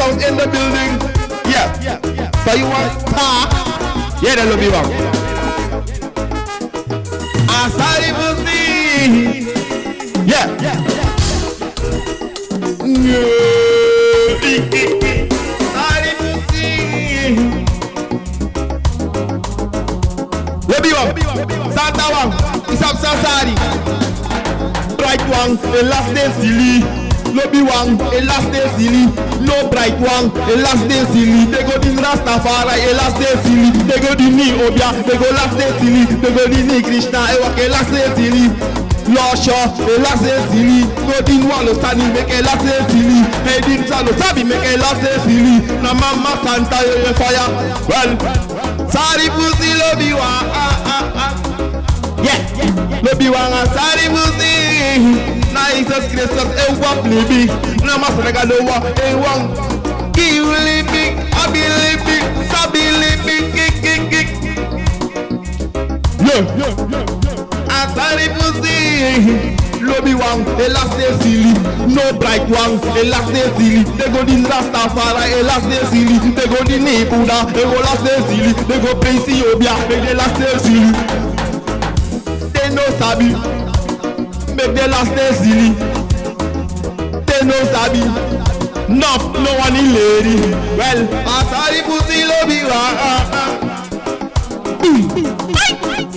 sound in the building. Yeah. So you want star? Yeah, the lobby one. Sari Pussy. Yeah. Sari Pussy. Lobby one. Santa one. Isam Sari. Bright one. The last day silly. Lobby one, a last day silly. No bright one, a last day silly. They go in Rastafari, a last day silly. They go in Ni Obia, they go last day silly. They go in Ni Krishna, a last day silly. Losho, a last day silly. Go in Walostani, make a last day silly. Hey, in Salo Sabi, make a last day silly. Na Mama Santa, you fire. Well, Sari Pussy, lobby one. Yeah, lobby one, Sari Pussy. Na Jesus Christus, baby. Na masrega lowa, one. Give living, I be living, sabi living, kick. Yeah. Sari Pussy. Lobby one, the last day silly. No bright one, the last day silly. They go in Rastafari, the last day silly. They go in Buddha, they go last day silly. They go praise Obia, make the last day silly. They no sabi. Make the last day silly. They no sabi. No one in lady. Well, Sari Pussy lobby one.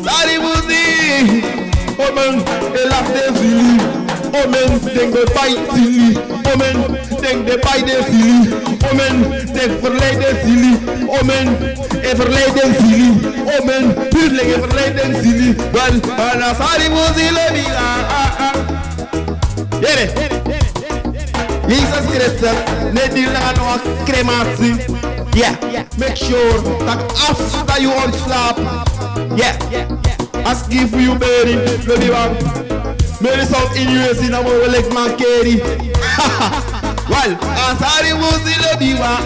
Sari Pussy. Oh man, the last day silly. Oh man, they go fight silly. Oh man, they buy the silly. Oh man, they verleid the silly. Oh man, verleid the silly. Oh man, puurlijk verleid the silly. Well, Sari Pussy lobby. Jere, Jesus Christus, net die lang nog crematie. Yeah, make sure that after you ontslaap, yeah, ask give you Mary, lobby one. Mary sound in US in a more like man carry. Well, Sari Pussy lobby one.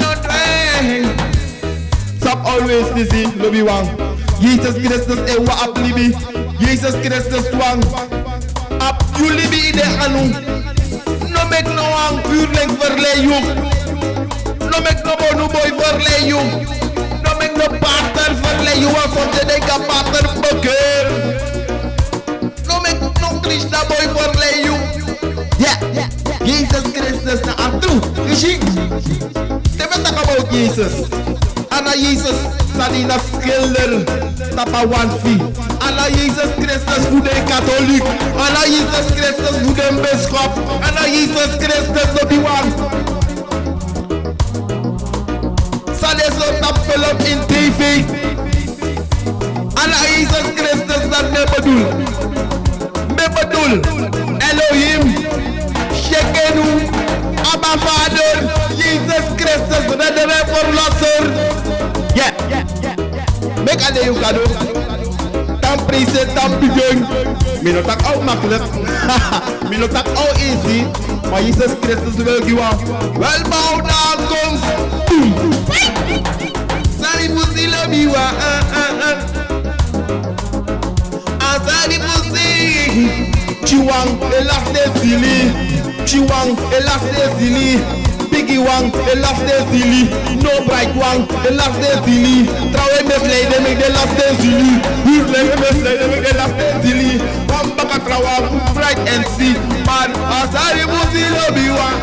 No train. Stop always busy, lobby one. Jesus Christus, what up, Libby? Jesus Christus one. Up, you live in the anu. No make no one puurlijk verlei you. No make no boy verlei you. No make no partner verlei you. Want van de denken partner bukker. No make no Krishna boy verlei you. Yeah, Jesus Christus na atu. You see? They better talk about Jesus. Anna Jesus Salina schilder. Tapa one fee. Anna Jesus Christus voor de katholiek. Anna Jesus Christus voor de bischop. Anna Jesus Christus op die one. Sade zo tap film in TV. Anna Jesus Christus dat me bedoel. Me bedoel. Elohim. Shekenu. Abba Vader. Jesus Christus redder verlosser. Yeah. Make a day you can do. Dan prijzen, dan begin. Me no tak out makkelijk. Me no tak out easy. Maar Jesus Christus wil geven. Wel bow down comes. Sari Pussy love you. Sari Pussy. Chiwang, the last day silly. Chiwang, the last day silly. Biggie one, the last day silly. No bright one, the last day silly. Trouwe misleiden, make the last day silly. Huurlijk misleiden, make the last day silly. One baka trouwe, bright and see. Man, Sari Pussy lobby one.